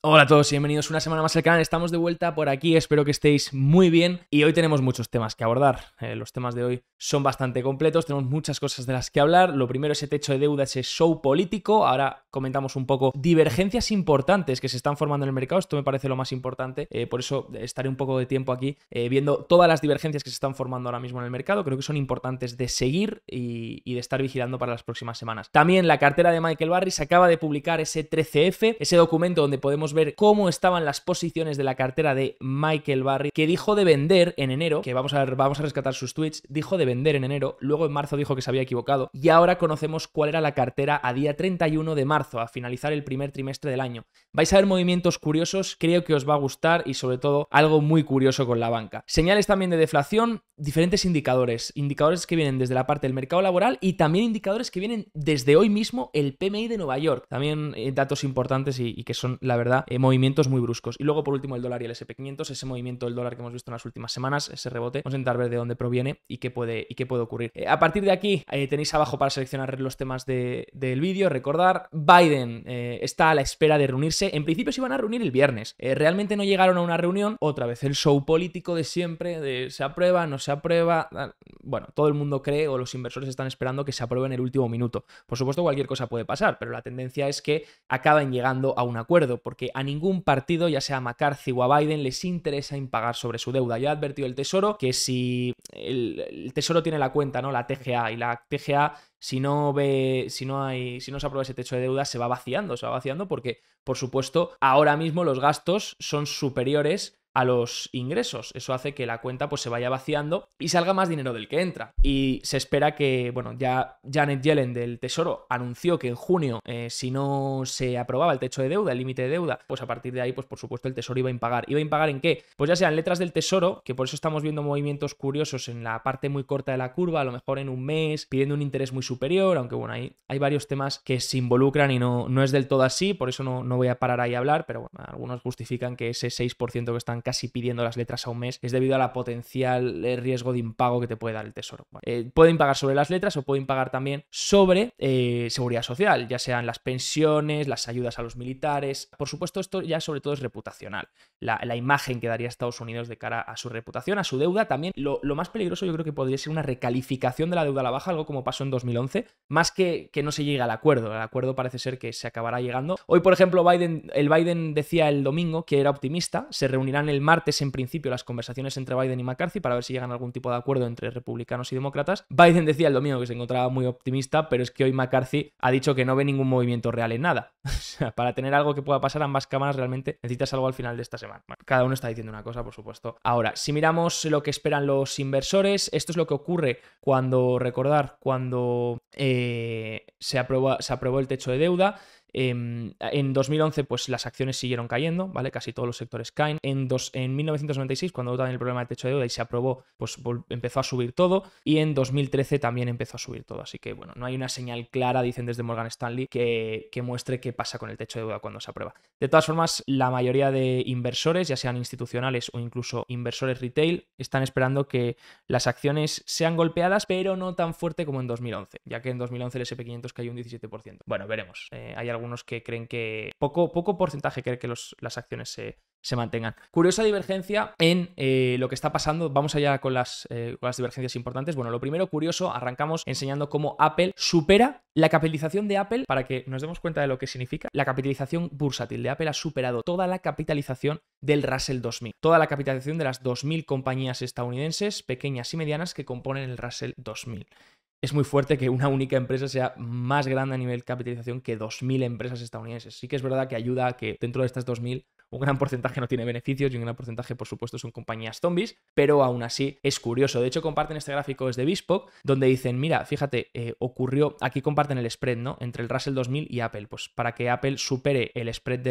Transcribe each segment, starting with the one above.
Hola a todos y bienvenidos una semana más al canal. Estamos de vuelta por aquí, espero que estéis muy bien y hoy tenemos muchos temas que abordar. Los temas de hoy son bastante completos, tenemos muchas cosas de las que hablar. Lo primero, ese techo de deuda, ese show político. Ahora comentamos un poco divergencias importantes que se están formando en el mercado. Esto me parece lo más importante, por eso estaré un poco de tiempo aquí viendo todas las divergencias que se están formando ahora mismo en el mercado. Creo que son importantes de seguir y de estar vigilando para las próximas semanas. También la cartera de Michael Burry se acaba de publicar ese 13F, ese documento donde podemos ver cómo estaban las posiciones de la cartera de Michael Burry, que dijo de vender en enero, que vamos a rescatar sus tweets, dijo de vender en enero, luego en marzo dijo que se había equivocado y ahora conocemos cuál era la cartera a día 31 de marzo, a finalizar el primer trimestre del año. Vais a ver movimientos curiosos, creo que os va a gustar y sobre todo algo muy curioso con la banca. Señales también de deflación, diferentes indicadores que vienen desde la parte del mercado laboral y también indicadores que vienen desde hoy mismo, el PMI de Nueva York, también datos importantes y que son la verdad movimientos muy bruscos. Y luego por último el dólar y el SP500, ese movimiento del dólar que hemos visto en las últimas semanas, ese rebote, vamos a intentar ver de dónde proviene y qué puede ocurrir. A partir de aquí tenéis abajo para seleccionar los temas del vídeo. Recordar, Biden está a la espera de reunirse, en principio se iban a reunir el viernes, realmente no llegaron a una reunión, otra vez el show político de siempre, de se aprueba, no se aprueba, bueno, todo el mundo cree o los inversores están esperando que se apruebe en el último minuto. Por supuesto cualquier cosa puede pasar, pero la tendencia es que acaben llegando a un acuerdo, porque a ningún partido, ya sea a McCarthy o a Biden, les interesa impagar sobre su deuda. Ya ha advertido el Tesoro que si el Tesoro tiene la cuenta, ¿no? La TGA, y la TGA si no se aprueba ese techo de deuda, se va vaciando porque, por supuesto, ahora mismo los gastos son superiores a los ingresos. Eso hace que la cuenta pues se vaya vaciando y salga más dinero del que entra. Y se espera que, bueno, ya Janet Yellen del Tesoro anunció que en junio, si no se aprobaba el techo de deuda, el límite de deuda, pues a partir de ahí, pues por supuesto el Tesoro iba a impagar. ¿Iba a impagar en qué? Pues ya sean letras del Tesoro, que por eso estamos viendo movimientos curiosos en la parte muy corta de la curva, a lo mejor en un mes, pidiendo un interés muy superior, aunque bueno, hay varios temas que se involucran y no es del todo así, por eso no voy a parar ahí a hablar, pero bueno, algunos justifican que ese 6% que están casi pidiendo las letras a un mes es debido a la potencial riesgo de impago que te puede dar el Tesoro. Bueno, pueden pagar sobre las letras o pueden pagar también sobre seguridad social, ya sean las pensiones, las ayudas a los militares. Por supuesto, esto ya sobre todo es reputacional. La imagen que daría Estados Unidos de cara a su reputación, a su deuda. También lo más peligroso yo creo que podría ser una recalificación de la deuda a la baja, algo como pasó en 2011, más que no se llegue al acuerdo. El acuerdo parece ser que se acabará llegando. Hoy, por ejemplo, Biden decía el domingo que era optimista, se reunirán el martes en principio las conversaciones entre Biden y McCarthy para ver si llegan a algún tipo de acuerdo entre republicanos y demócratas. Biden decía el domingo que se encontraba muy optimista, pero es que hoy McCarthy ha dicho que no ve ningún movimiento real en nada. O sea, para tener algo que pueda pasar ambas cámaras realmente necesitas algo al final de esta semana. Bueno, cada uno está diciendo una cosa, por supuesto. Ahora, si miramos lo que esperan los inversores, esto es lo que ocurre cuando se aprobó el techo de deuda. En 2011 pues las acciones siguieron cayendo, ¿vale? Casi todos los sectores caen. En 1996, cuando hubo también el problema del techo de deuda y se aprobó, pues empezó a subir todo. Y en 2013 también empezó a subir todo. Así que bueno, no hay una señal clara, dicen desde Morgan Stanley, que muestre qué pasa con el techo de deuda cuando se aprueba. De todas formas, la mayoría de inversores, ya sean institucionales o incluso inversores retail, están esperando que las acciones sean golpeadas, pero no tan fuerte como en 2011, ya que en 2011 el SP500 cayó un 17%. Bueno, veremos. Hay algunos que creen que poco porcentaje cree que las acciones se mantengan. Curiosa divergencia en lo que está pasando. Vamos allá con las divergencias importantes. Bueno, lo primero curioso, arrancamos enseñando cómo Apple supera la capitalización de Apple, para que nos demos cuenta de lo que significa. La capitalización bursátil de Apple ha superado toda la capitalización del Russell 2000, toda la capitalización de las 2000 compañías estadounidenses, pequeñas y medianas, que componen el Russell 2000. Es muy fuerte que una única empresa sea más grande a nivel de capitalización que 2.000 empresas estadounidenses. Sí que es verdad que ayuda a que dentro de estas 2.000 un gran porcentaje no tiene beneficios y un gran porcentaje, por supuesto, son compañías zombies, pero aún así es curioso. De hecho, comparten este gráfico desde Bespoke, donde dicen, mira, fíjate, ocurrió, aquí comparten el spread, ¿no? Entre el Russell 2000 y Apple, pues para que Apple supere el spread,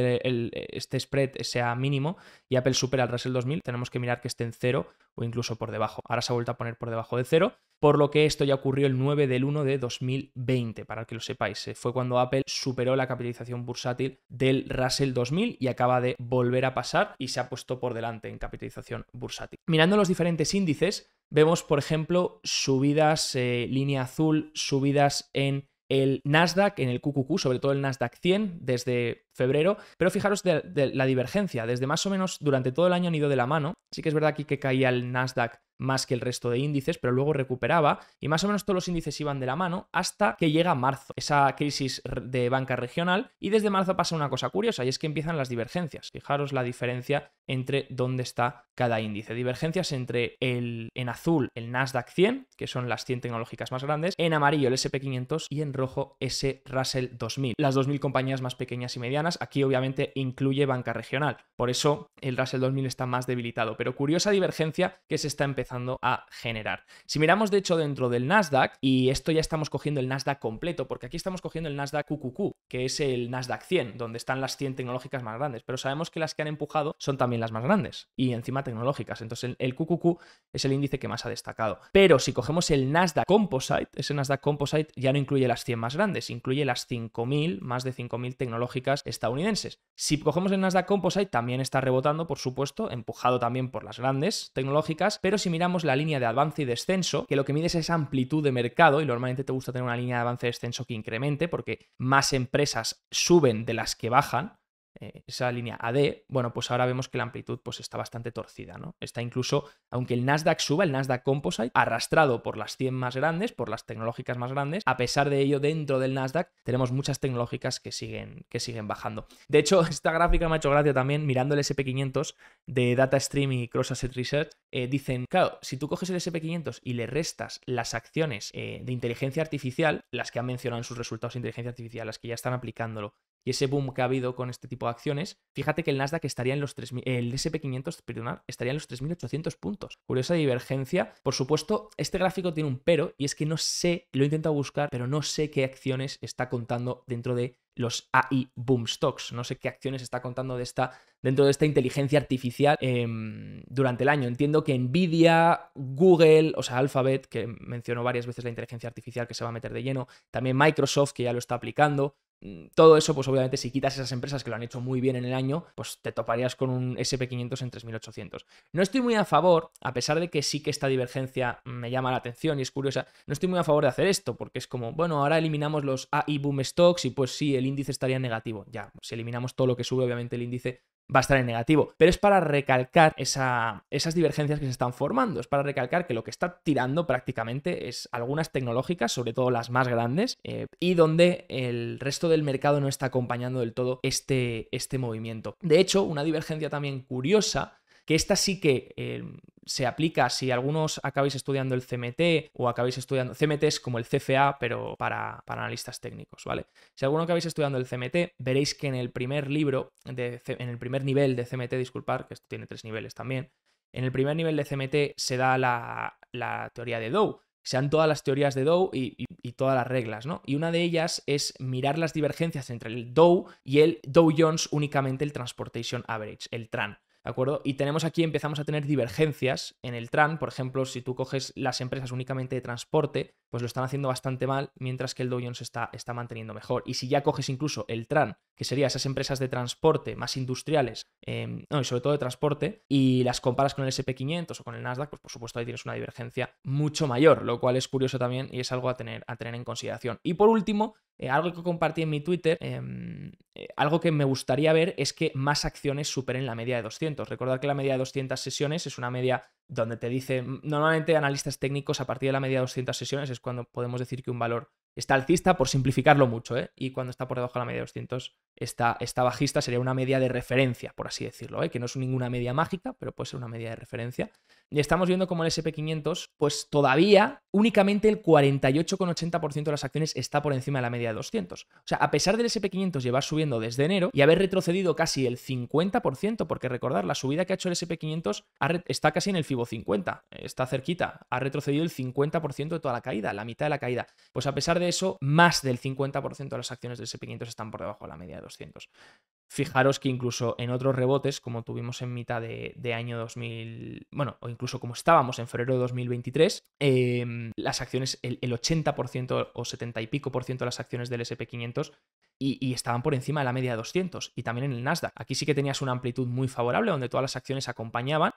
este spread sea mínimo y Apple supere al Russell 2000, tenemos que mirar que esté en cero o incluso por debajo. Ahora se ha vuelto a poner por debajo de cero, por lo que esto ya ocurrió el 9 del 1 de 2020, para que lo sepáis. Fue cuando Apple superó la capitalización bursátil del Russell 2000 y acaba de volver a pasar y se ha puesto por delante en capitalización bursátil. Mirando los diferentes índices, vemos, por ejemplo, subidas, línea azul, subidas en el Nasdaq en el QQQ, sobre todo el Nasdaq 100 desde febrero, pero fijaros de la divergencia, desde más o menos durante todo el año han ido de la mano. Sí que es verdad aquí que caía el Nasdaq más que el resto de índices, pero luego recuperaba y más o menos todos los índices iban de la mano hasta que llega marzo, esa crisis de banca regional, y desde marzo pasa una cosa curiosa y es que empiezan las divergencias. Fijaros la diferencia entre dónde está cada índice. Divergencias entre en azul el Nasdaq 100, que son las 100 tecnológicas más grandes, en amarillo el S&P 500 y en rojo ese Russell 2000. Las 2000 compañías más pequeñas y medianas, aquí obviamente incluye banca regional, por eso el Russell 2000 está más debilitado, pero curiosa divergencia que se está empezando a generar. Si miramos de hecho dentro del Nasdaq, y esto ya estamos cogiendo el Nasdaq completo, porque aquí estamos cogiendo el Nasdaq QQQ, que es el Nasdaq 100, donde están las 100 tecnológicas más grandes, pero sabemos que las que han empujado son también las más grandes y encima tecnológicas, entonces el QQQ es el índice que más ha destacado. Pero si cogemos el Nasdaq Composite, ese Nasdaq Composite ya no incluye las 100 más grandes, incluye las 5.000, más de 5.000 tecnológicas estadounidenses. Si cogemos el Nasdaq Composite también está rebotando, por supuesto, empujado también por las grandes tecnológicas, pero si miramos la línea de avance y descenso, que lo que mide es esa amplitud de mercado, y normalmente te gusta tener una línea de avance y descenso que incremente, porque más empresas suben de las que bajan, esa línea AD, bueno, pues ahora vemos que la amplitud pues está bastante torcida, ¿no? Está incluso, aunque el Nasdaq suba, el Nasdaq Composite, arrastrado por las 100 más grandes, por las tecnológicas más grandes, a pesar de ello, dentro del Nasdaq tenemos muchas tecnológicas que siguen bajando. De hecho, esta gráfica me ha hecho gracia también, mirando el S&P 500 de DataStream y Cross Asset Research, dicen, claro, si tú coges el S&P 500 y le restas las acciones de inteligencia artificial, las que han mencionado en sus resultados de inteligencia artificial, las que ya están aplicándolo, y ese boom que ha habido con este tipo de acciones, fíjate que el Nasdaq estaría en los 3.000, el S&P 500, perdonad, estaría en los 3.800 puntos. Curiosa divergencia. Por supuesto, este gráfico tiene un pero, y es que no sé, lo he intentado buscar, pero no sé qué acciones está contando dentro de los AI Boom Stocks. No sé qué acciones está contando dentro de esta inteligencia artificial durante el año. Entiendo que Nvidia, Google, o sea, Alphabet, que mencionó varias veces la inteligencia artificial que se va a meter de lleno, también Microsoft, que ya lo está aplicando. Todo eso, pues obviamente si quitas esas empresas que lo han hecho muy bien en el año, pues te toparías con un S&P 500 en 3.800. No estoy muy a favor, a pesar de que sí que esta divergencia me llama la atención y es curiosa, no estoy muy a favor de hacer esto, porque es como, bueno, ahora eliminamos los AI Boom Stocks y pues sí, el índice estaría en negativo. Ya, si eliminamos todo lo que sube, obviamente el índice va a estar en negativo, pero es para recalcar esas divergencias que se están formando, es para recalcar que lo que está tirando prácticamente es algunas tecnológicas, sobre todo las más grandes, y donde el resto del mercado no está acompañando del todo este movimiento. De hecho, una divergencia también curiosa, que esta sí que se aplica si algunos acabáis estudiando el CMT o acabáis estudiando... CMT es como el CFA, pero para analistas técnicos, ¿vale? Si alguno acabáis estudiando el CMT, veréis que en el primer libro, en el primer nivel de CMT, disculpar, que esto tiene 3 niveles también, en el primer nivel de CMT se da la teoría de Dow. Se dan todas las teorías de Dow y todas las reglas, ¿no? Y una de ellas es mirar las divergencias entre el Dow y el Dow Jones, únicamente el Transportation Average, el TRAN. ¿De acuerdo? Y tenemos aquí, empezamos a tener divergencias en el TRAN. Por ejemplo, si tú coges las empresas únicamente de transporte, pues lo están haciendo bastante mal, mientras que el Dow Jones está manteniendo mejor. Y si ya coges incluso el TRAN, que sería esas empresas de transporte más industriales, y sobre todo de transporte, y las comparas con el S&P 500 o con el Nasdaq, pues por supuesto ahí tienes una divergencia mucho mayor, lo cual es curioso también y es algo a tener en consideración. Y por último, algo que compartí en mi Twitter, algo que me gustaría ver es que más acciones superen la media de 200. Recordad que la media de 200 sesiones es una media donde te dice, normalmente analistas técnicos a partir de la media de 200 sesiones es cuando podemos decir que un valor está alcista, por simplificarlo mucho, y cuando está por debajo de la media de 200 está bajista, sería una media de referencia, por así decirlo, que no es ninguna media mágica, pero puede ser una media de referencia. Y estamos viendo como el S&P 500, pues todavía únicamente el 48,80% de las acciones está por encima de la media de 200. O sea, a pesar del S&P 500 llevar subiendo desde enero y haber retrocedido casi el 50%, porque recordar, la subida que ha hecho el S&P 500 está casi en el FIBO 50, está cerquita, ha retrocedido el 50% de toda la caída, la mitad de la caída. Pues a pesar de eso, más del 50% de las acciones del S&P 500 están por debajo de la media de 200. fijaros que incluso en otros rebotes, como tuvimos en mitad de año 2000, bueno, o incluso como estábamos en febrero de 2023, las acciones, el 80% o 70 y pico por ciento de las acciones del SP500 y estaban por encima de la media de 200, y también en el Nasdaq. Aquí sí que tenías una amplitud muy favorable donde todas las acciones acompañaban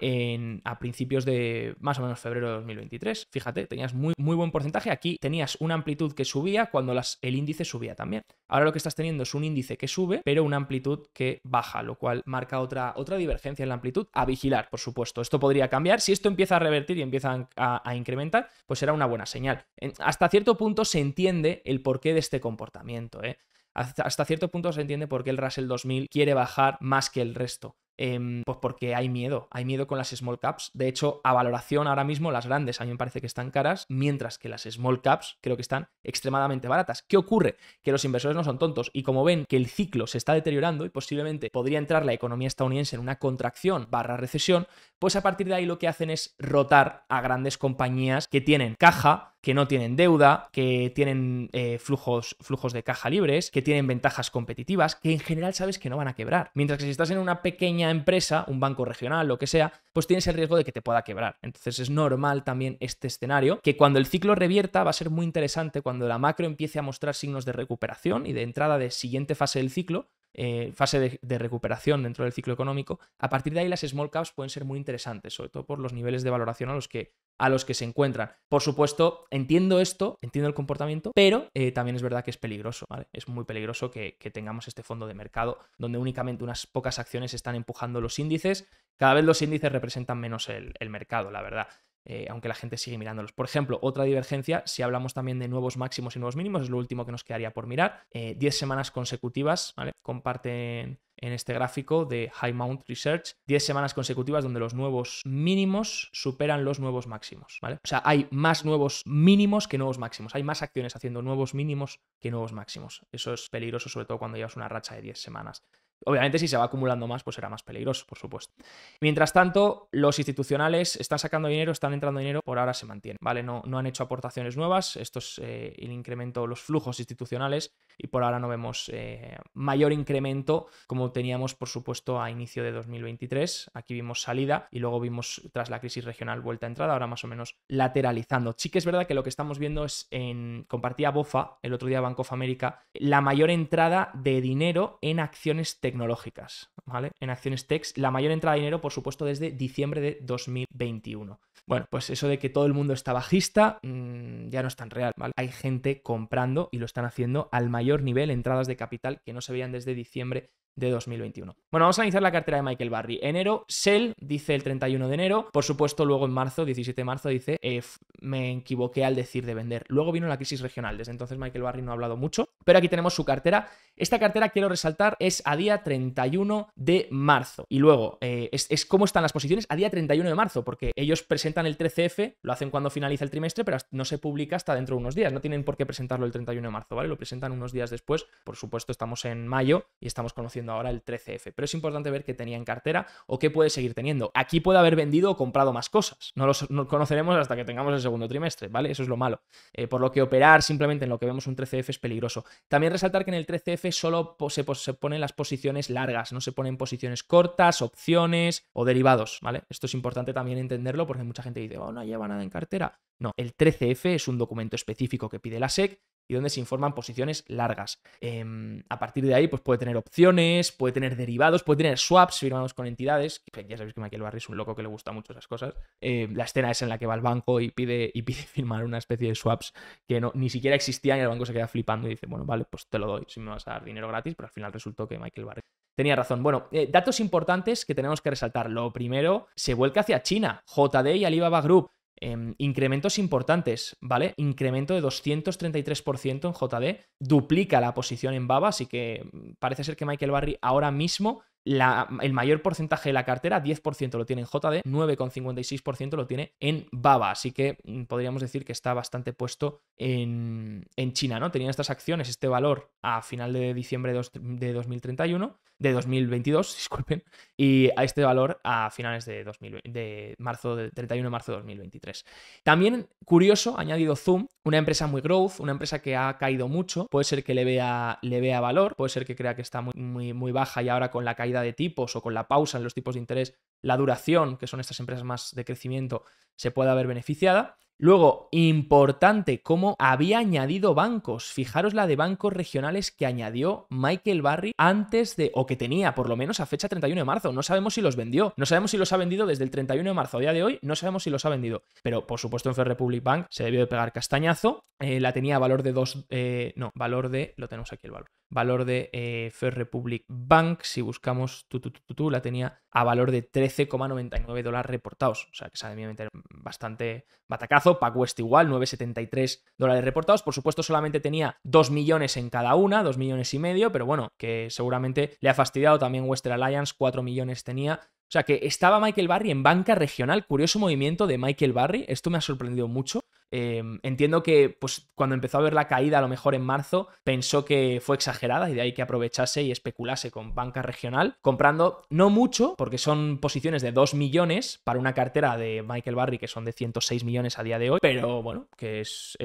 a principios de más o menos febrero de 2023. Fíjate, tenías muy buen porcentaje. Aquí tenías una amplitud que subía cuando el índice subía también. Ahora lo que estás teniendo es un índice que sube, pero una amplitud que baja, lo cual marca otra divergencia en la amplitud. A vigilar, por supuesto. Esto podría cambiar. Si esto empieza a revertir y empieza a incrementar, pues será una buena señal. Hasta cierto punto se entiende el porqué de este comportamiento, ¿eh? Hasta cierto punto se entiende por qué el Russell 2000 quiere bajar más que el resto. Pues porque hay miedo con las small caps. De hecho, a valoración ahora mismo las grandes a mí me parece que están caras, mientras que las small caps creo que están extremadamente baratas. ¿Qué ocurre? Que los inversores no son tontos y como ven que el ciclo se está deteriorando y posiblemente podría entrar la economía estadounidense en una contracción / recesión, pues a partir de ahí lo que hacen es rotar a grandes compañías que tienen caja, que no tienen deuda, que tienen flujos de caja libres, que tienen ventajas competitivas, que en general sabes que no van a quebrar. Mientras que si estás en una pequeña empresa, un banco regional, lo que sea, pues tienes el riesgo de que te pueda quebrar. Entonces es normal también este escenario, que cuando el ciclo revierta va a ser muy interesante cuando la macro empiece a mostrar signos de recuperación y de entrada de siguiente fase del ciclo, fase de recuperación dentro del ciclo económico. A partir de ahí las small caps pueden ser muy interesantes, sobre todo por los niveles de valoración a los que se encuentran. Por supuesto, entiendo esto, entiendo el comportamiento, pero también es verdad que es peligroso, ¿vale? Es muy peligroso que tengamos este fondo de mercado donde únicamente unas pocas acciones están empujando los índices. Cada vez los índices representan menos el mercado, la verdad. Aunque la gente sigue mirándolos. Por ejemplo, otra divergencia, si hablamos también de nuevos máximos y nuevos mínimos, es lo último que nos quedaría por mirar. 10 semanas consecutivas, ¿vale? Comparten en este gráfico de High Mount Research, 10 semanas consecutivas donde los nuevos mínimos superan los nuevos máximos, ¿vale? O sea, hay más nuevos mínimos que nuevos máximos. Hay más acciones haciendo nuevos mínimos que nuevos máximos. Eso es peligroso, sobre todo cuando llevas una racha de 10 semanas. Obviamente, si se va acumulando más, pues será más peligroso, por supuesto. Mientras tanto, los institucionales están sacando dinero, están entrando dinero, por ahora se mantienen, ¿vale? No han hecho aportaciones nuevas, esto es el incremento de los flujos institucionales y por ahora no vemos mayor incremento como teníamos, por supuesto, a inicio de 2023. Aquí vimos salida y luego vimos, tras la crisis regional, vuelta a entrada, ahora más o menos lateralizando. Sí que es verdad que lo que estamos viendo es, compartía BofA, el otro día Bank of America, la mayor entrada de dinero en acciones tecnológicas, ¿vale? En acciones techs, la mayor entrada de dinero, por supuesto, desde diciembre de 2021. Bueno, pues eso de que todo el mundo está bajista ya no es tan real, ¿vale? Hay gente comprando y lo están haciendo al mayor nivel, entradas de capital que no se veían desde diciembre de 2021. Bueno, vamos a analizar la cartera de Michael Burry. Enero, sell, dice el 31 de enero. Por supuesto, luego en marzo, 17 de marzo, dice me equivoqué al decir de vender. Luego vino la crisis regional. Desde entonces Michael Burry no ha hablado mucho, pero aquí tenemos su cartera. Esta cartera, quiero resaltar, es a día 31 de marzo. Y luego, es cómo están las posiciones a día 31 de marzo, porque ellos presentan el 13F, lo hacen cuando finaliza el trimestre, pero no se publica hasta dentro de unos días. No tienen por qué presentarlo el 31 de marzo, ¿vale? Lo presentan unos días después. Por supuesto, estamos en mayo y estamos conociendo ahora el 13F. Pero es importante ver qué tenía en cartera o qué puede seguir teniendo. Aquí puede haber vendido o comprado más cosas. No lo conoceremos hasta que tengamos el segundo trimestre, ¿vale? Eso es lo malo. Por lo que operar simplemente en lo que vemos un 13F es peligroso. También resaltar que en el 13F solo se ponen las posiciones largas, no se ponen posiciones cortas, opciones o derivados, ¿vale? Esto es importante también entenderlo porque mucha gente dice, oh, no lleva nada en cartera. No, el 13F es un documento específico que pide la SEC y donde se informan posiciones largas. A partir de ahí, pues puede tener opciones, puede tener derivados, puede tener swaps firmados con entidades. Ya sabéis que Michael Burry es un loco que le gusta mucho esas cosas. La escena es en la que va al banco y pide firmar una especie de swaps que ni siquiera existían y el banco se queda flipando y dice, bueno, vale, pues te lo doy si me vas a dar dinero gratis, pero al final resultó que Michael Burry tenía razón. Bueno, datos importantes que tenemos que resaltar. Lo primero, se vuelca hacia China. JD y Alibaba Group. Incrementos importantes, ¿vale? Incremento de 233% en JD, duplica la posición en Baba, así que parece ser que Michael Burry ahora mismo el mayor porcentaje de la cartera, 10% lo tiene en JD, 9,56% lo tiene en BABA, así que podríamos decir que está bastante puesto en China, ¿no? Tenían estas acciones, este valor a final de diciembre de 2022, disculpen, y a este valor a finales de 31 de marzo de 2023. También, curioso, ha añadido Zoom, una empresa muy growth, una empresa que ha caído mucho, puede ser que le vea valor, puede ser que crea que está muy baja y ahora con la caída de tipos o con la pausa en los tipos de interés, la duración, que son estas empresas más de crecimiento, se pueda ver beneficiada. Luego, importante, cómo había añadido bancos. Fijaros la de bancos regionales que añadió Michael Burry antes de, o que tenía por lo menos a fecha 31 de marzo. No sabemos si los vendió. No sabemos si los ha vendido desde el 31 de marzo a día de hoy. No sabemos si los ha vendido. Pero, por supuesto, en First Republic Bank se debió de pegar castañazo. La tenía a valor de lo tenemos aquí el valor. Valor de First Republic Bank, si buscamos la tenía a valor de $13,99 reportados. O sea, que se ha debido meter bastante batacazo. PacWest igual, $9,73 reportados. Por supuesto, solamente tenía 2 millones en cada una, 2,5 millones, pero bueno, que seguramente le ha fastidiado. También Western Alliance, 4 millones tenía. O sea, que estaba Michael Burry en banca regional. Curioso movimiento de Michael Burry. Esto me ha sorprendido mucho. Entiendo que pues, cuando empezó a ver la caída, a lo mejor en marzo, pensó que fue exagerada y de ahí que aprovechase y especulase con banca regional, comprando no mucho, porque son posiciones de 2 millones para una cartera de Michael Burry que son de 106 millones a día de hoy, pero bueno, que es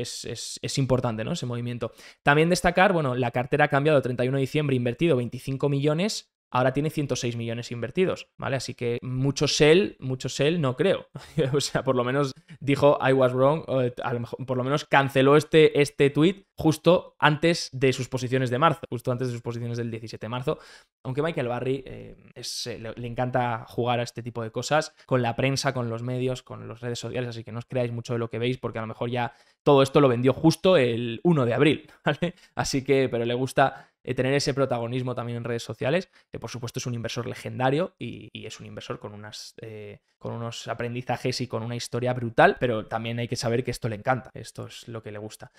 importante, ¿no? Ese movimiento. También destacar, bueno, la cartera ha cambiado 31 de diciembre, invertido 25 millones. Ahora tiene 106 millones invertidos, ¿vale? Así que mucho sell no creo. O sea, por lo menos dijo I was wrong, o a lo mejor, por lo menos canceló este tweet justo antes de sus posiciones de marzo, justo antes de sus posiciones del 17 de marzo. Aunque Michael Burry le encanta jugar a este tipo de cosas con la prensa, con los medios, con las redes sociales, así que no os creáis mucho de lo que veis porque a lo mejor ya todo esto lo vendió justo el 1 de abril, ¿vale? Así que, pero le gusta tener ese protagonismo también en redes sociales. Por supuesto es un inversor legendario y es un inversor con unos aprendizajes y con una historia brutal, pero también hay que saber que esto le encanta, esto es lo que le gusta.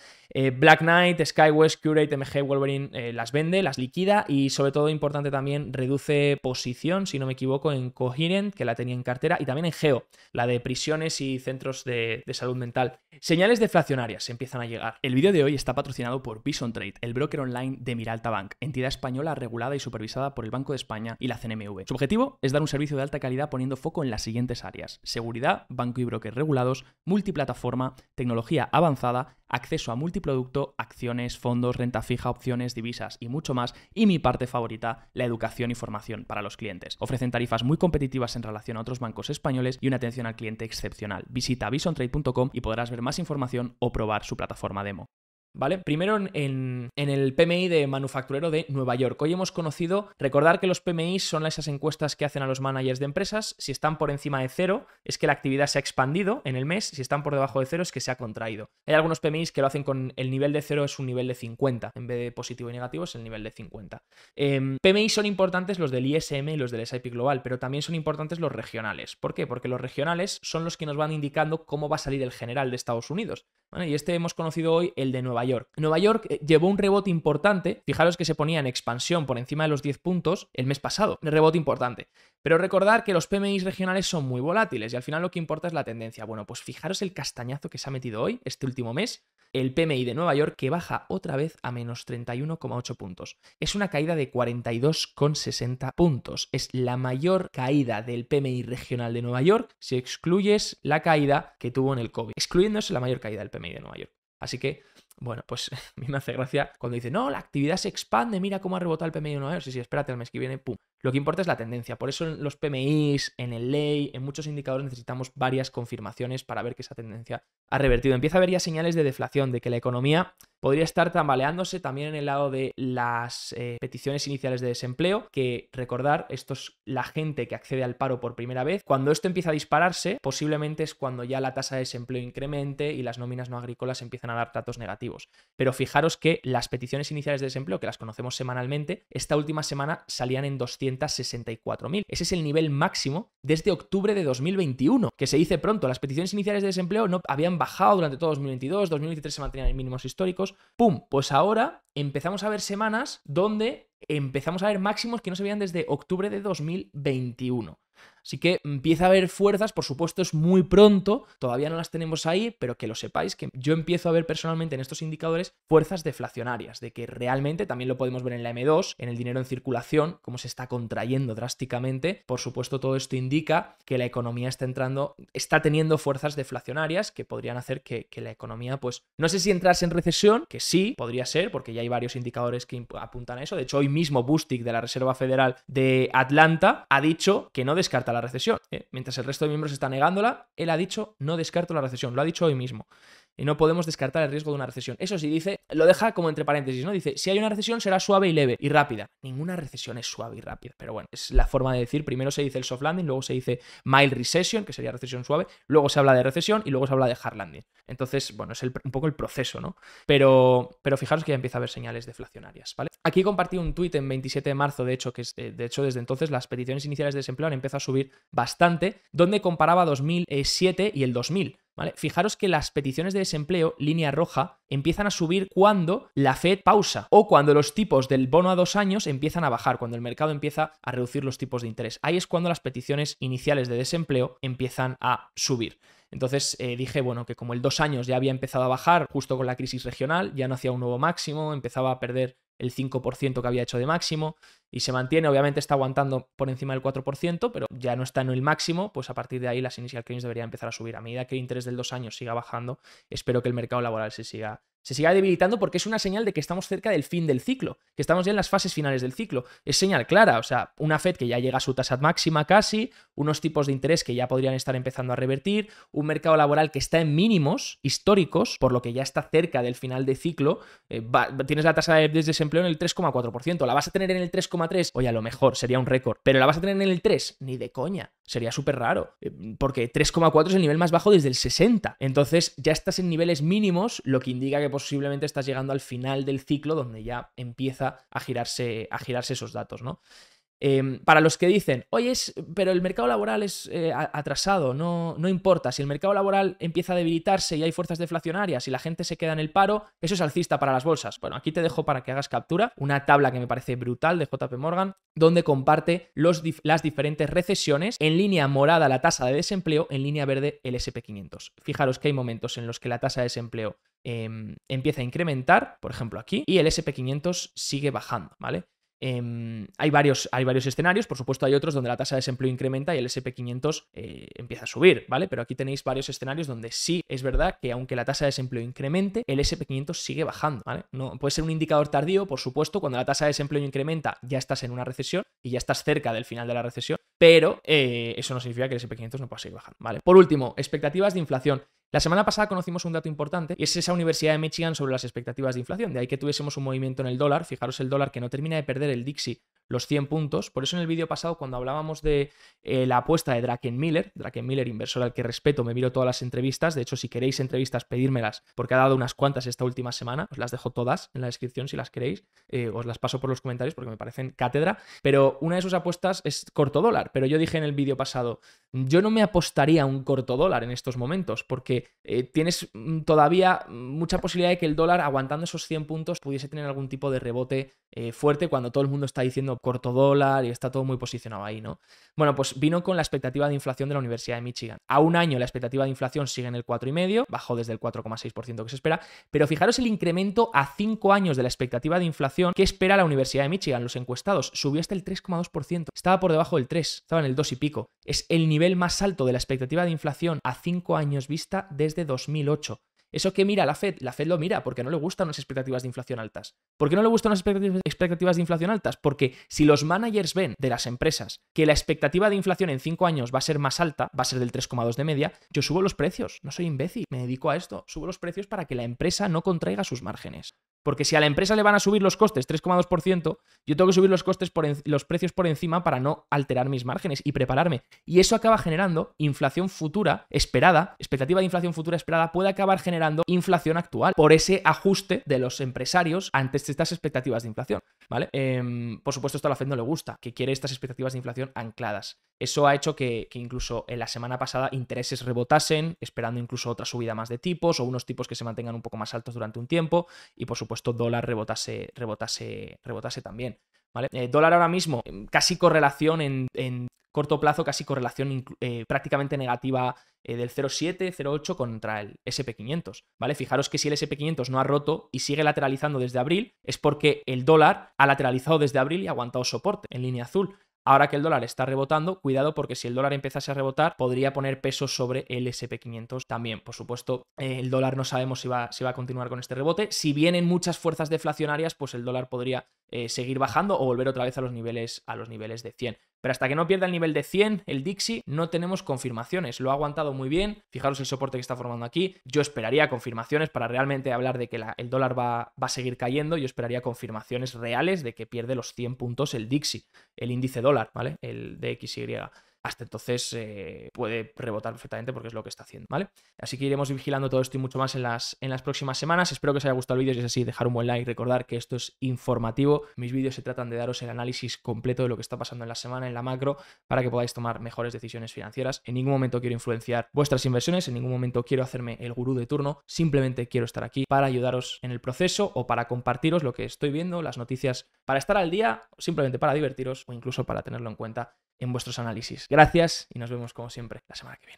Black Knight, SkyWest, Curate, MG, Wolverine las vende, las liquida y sobre todo importante también reduce posición, si no me equivoco, en Coherent, que la tenía en cartera, y también en Geo, la de prisiones y centros de salud mental. Señales deflacionarias empiezan a llegar. El vídeo de hoy está patrocinado por Bison Trade, el broker online de Miralta Bank, entidad española regulada y supervisada por el Banco de España y la CNMV. Su objetivo es dar un servicio de alta calidad poniendo foco en las siguientes áreas: seguridad, banco y broker regulados, multiplataforma, tecnología avanzada, acceso a multiproducto, acciones, fondos, renta fija, opciones, divisas y mucho más. Y mi parte favorita, la educación y formación para los clientes. Ofrecen tarifas muy competitivas en relación a otros bancos españoles y una atención al cliente excepcional. Visita bisontrade.com y podrás ver más información o probar su plataforma demo. ¿Vale? Primero en el PMI de manufacturero de Nueva York. Hoy hemos conocido, recordar que los PMI son esas encuestas que hacen a los managers de empresas. Si están por encima de 0 es que la actividad se ha expandido en el mes, si están por debajo de 0 es que se ha contraído. Hay algunos PMIs que lo hacen con el nivel de 0 es un nivel de 50, en vez de positivo y negativo es el nivel de 50. PMI son importantes los del ISM y los del S&P Global, pero también son importantes los regionales. ¿Por qué? Porque los regionales son los que nos van indicando cómo va a salir el general de Estados Unidos. ¿Vale? Y hemos conocido hoy el de Nueva York. Nueva York llevó un rebote importante, fijaros que se ponía en expansión por encima de los 10 puntos el mes pasado, un rebote importante. Pero recordar que los PMIs regionales son muy volátiles y al final lo que importa es la tendencia. Bueno, pues fijaros el castañazo que se ha metido hoy, este último mes, el PMI de Nueva York que baja otra vez a menos 31,8 puntos. Es una caída de 42,60 puntos. Es la mayor caída del PMI regional de Nueva York si excluyes la caída que tuvo en el COVID. Excluyéndose la mayor caída del PMI de Nueva York. Así que, bueno, pues a mí me hace gracia cuando dice, no, la actividad se expande, mira cómo ha rebotado el PMI de Nueva York. Sí, espérate, el mes que viene, pum. Lo que importa es la tendencia. Por eso en los PMIs, en el ley, en muchos indicadores necesitamos varias confirmaciones para ver que esa tendencia ha revertido. Empieza a haber ya señales de deflación, de que la economía podría estar tambaleándose también en el lado de las peticiones iniciales de desempleo, que recordar, esto es la gente que accede al paro por primera vez. Cuando esto empieza a dispararse, posiblemente es cuando ya la tasa de desempleo incremente y las nóminas no agrícolas empiezan a dar datos negativos. motivos. Pero fijaros que las peticiones iniciales de desempleo, que las conocemos semanalmente, esta última semana salían en 264.000. Ese es el nivel máximo desde octubre de 2021, que se dice pronto. Las peticiones iniciales de desempleo no habían bajado durante todo 2022, 2023 se mantenían en mínimos históricos. ¡Pum! Pues ahora empezamos a ver semanas donde empezamos a ver máximos que no se veían desde octubre de 2021. Así que empieza a haber fuerzas, por supuesto es muy pronto, todavía no las tenemos ahí, pero que lo sepáis, que yo empiezo a ver personalmente en estos indicadores fuerzas deflacionarias, de que realmente también lo podemos ver en la M2, en el dinero en circulación, cómo se está contrayendo drásticamente. Por supuesto todo esto indica que la economía está teniendo fuerzas deflacionarias que podrían hacer que la economía, pues, no sé si entrase en recesión, que sí, podría ser, porque ya hay varios indicadores que apuntan a eso. De hecho, hoy mismo Bostic de la Reserva Federal de Atlanta ha dicho que no descarta la recesión. Mientras el resto de miembros está negándola, él ha dicho no descarto la recesión, lo ha dicho hoy mismo. Y no podemos descartar el riesgo de una recesión. Eso sí, dice, lo deja como entre paréntesis, ¿no? Dice, si hay una recesión será suave y leve y rápida. Ninguna recesión es suave y rápida, pero bueno, es la forma de decir. Primero se dice el soft landing, luego se dice mild recession, que sería recesión suave, luego se habla de recesión y luego se habla de hard landing. Entonces, bueno, es un poco el proceso, ¿no? Pero fijaros que ya empieza a haber señales deflacionarias, ¿vale? Aquí compartí un tuit en 27 de marzo, de hecho, desde entonces las peticiones iniciales de desempleo han empezado a subir bastante, donde comparaba 2007 y el 2000. ¿Vale? Fijaros que las peticiones de desempleo, línea roja, empiezan a subir cuando la Fed pausa o cuando los tipos del bono a 2 años empiezan a bajar, cuando el mercado empieza a reducir los tipos de interés. Ahí es cuando las peticiones iniciales de desempleo empiezan a subir. Entonces dije, bueno, que como el 2 años ya había empezado a bajar justo con la crisis regional, ya no hacía un nuevo máximo, empezaba a perder el 5% que había hecho de máximo y se mantiene, obviamente está aguantando por encima del 4%, pero ya no está en el máximo, pues a partir de ahí las initial claims deberían empezar a subir. A medida que el interés del 2 años siga bajando, espero que el mercado laboral se siga debilitando porque es una señal de que estamos cerca del fin del ciclo, que estamos ya en las fases finales del ciclo. Es señal clara, o sea, una Fed que ya llega a su tasa máxima casi, unos tipos de interés que ya podrían estar empezando a revertir, un mercado laboral que está en mínimos históricos, por lo que ya está cerca del final de ciclo. Tienes la tasa de desempleo en el 3,4%, la vas a tener en el 3,3%, oye, a lo mejor sería un récord, pero la vas a tener en el 3%, ni de coña, sería súper raro, porque 3,4% es el nivel más bajo desde el 60, entonces ya estás en niveles mínimos, lo que indica que posiblemente estás llegando al final del ciclo donde ya empieza a girarse esos datos, ¿no? Para los que dicen, oye, pero el mercado laboral es atrasado, no importa, si el mercado laboral empieza a debilitarse y hay fuerzas deflacionarias y la gente se queda en el paro, eso es alcista para las bolsas. Bueno, aquí te dejo para que hagas captura una tabla que me parece brutal de JP Morgan, donde comparte las diferentes recesiones, en línea morada la tasa de desempleo, en línea verde el SP500. Fijaros que hay momentos en los que la tasa de desempleo empieza a incrementar, por ejemplo aquí, y el SP500 sigue bajando, ¿vale? Hay varios escenarios, por supuesto hay otros donde la tasa de desempleo incrementa y el SP500 empieza a subir, ¿vale? Pero aquí tenéis varios escenarios donde sí es verdad que aunque la tasa de desempleo incremente, el SP500 sigue bajando, ¿vale? No, puede ser un indicador tardío, por supuesto, cuando la tasa de desempleo incrementa ya estás en una recesión y ya estás cerca del final de la recesión, pero eso no significa que el SP500 no pueda seguir bajando, ¿vale? Por último, expectativas de inflación. La semana pasada conocimos un dato importante y es esa Universidad de Michigan sobre las expectativas de inflación. De ahí que tuviésemos un movimiento en el dólar. Fijaros el dólar que no termina de perder el Dixie los 100 puntos. Por eso en el vídeo pasado, cuando hablábamos de la apuesta de Druckenmiller, inversor al que respeto, me miro todas las entrevistas. De hecho, si queréis entrevistas, pedírmelas, porque ha dado unas cuantas esta última semana. Os las dejo todas en la descripción si las queréis. Os las paso por los comentarios porque me parecen cátedra. Pero una de sus apuestas es corto dólar. Pero yo dije en el vídeo pasado, yo no me apostaría a un corto dólar en estos momentos porque tienes todavía mucha posibilidad de que el dólar, aguantando esos 100 puntos, pudiese tener algún tipo de rebote fuerte cuando todo el mundo está diciendo corto dólar y está todo muy posicionado ahí, ¿no? Bueno, pues vino con la expectativa de inflación de la Universidad de Michigan. A un año la expectativa de inflación sigue en el 4,5%, bajó desde el 4,6% que se espera, pero fijaros el incremento a 5 años de la expectativa de inflación que espera la Universidad de Michigan. Los encuestados subió hasta el 3,2%, estaba por debajo del 3%, estaba en el 2 y pico. Es el nivel más alto de la expectativa de inflación a 5 años vista desde 2008. ¿Eso qué mira la Fed? La Fed lo mira porque no le gustan unas expectativas de inflación altas. ¿Por qué no le gustan unas expectativas de inflación altas? Porque si los managers ven de las empresas que la expectativa de inflación en 5 años va a ser más alta, va a ser del 3,2 de media, yo subo los precios. No soy imbécil, me dedico a esto. Subo los precios para que la empresa no contraiga sus márgenes. Porque si a la empresa le van a subir los costes 3,2%, yo tengo que subir los precios por encima para no alterar mis márgenes y prepararme. Y eso acaba generando inflación futura esperada, expectativa de inflación futura esperada puede acabar generando inflación actual por ese ajuste de los empresarios ante estas expectativas de inflación, ¿vale? Por supuesto, esto a la Fed no le gusta, que quiere estas expectativas de inflación ancladas. Eso ha hecho que incluso en la semana pasada intereses rebotasen, esperando incluso otra subida más de tipos o unos tipos que se mantengan un poco más altos durante un tiempo y por supuesto dólar rebotase también, ¿vale? Dólar ahora mismo casi correlación en corto plazo, casi correlación prácticamente negativa del 0,7, 0,8 contra el SP500, ¿vale? Fijaros que si el SP500 no ha roto y sigue lateralizando desde abril, es porque el dólar ha lateralizado desde abril y ha aguantado soporte en línea azul. Ahora que el dólar está rebotando, cuidado porque si el dólar empezase a rebotar, podría poner peso sobre el SP500 también. Por supuesto, el dólar no sabemos si va a continuar con este rebote. Si vienen muchas fuerzas deflacionarias, pues el dólar podría seguir bajando o volver otra vez a los niveles de 100. Pero hasta que no pierda el nivel de 100, el Dixie, no tenemos confirmaciones. Lo ha aguantado muy bien. Fijaros el soporte que está formando aquí. Yo esperaría confirmaciones para realmente hablar de que el dólar va a seguir cayendo. Yo esperaría confirmaciones reales de que pierde los 100 puntos el Dixie, el índice dólar, ¿vale? El DXY. Hasta entonces puede rebotar perfectamente porque es lo que está haciendo, ¿vale? Así que iremos vigilando todo esto y mucho más en las próximas semanas. Espero que os haya gustado el vídeo. Si es así, dejar un buen like. Recordar que esto es informativo. Mis vídeos se tratan de daros el análisis completo de lo que está pasando en la semana, en la macro, para que podáis tomar mejores decisiones financieras. En ningún momento quiero influenciar vuestras inversiones. En ningún momento quiero hacerme el gurú de turno. Simplemente quiero estar aquí para ayudaros en el proceso o para compartiros lo que estoy viendo, las noticias, para estar al día, simplemente para divertiros o incluso para tenerlo en cuenta en vuestros análisis. Gracias y nos vemos como siempre la semana que viene.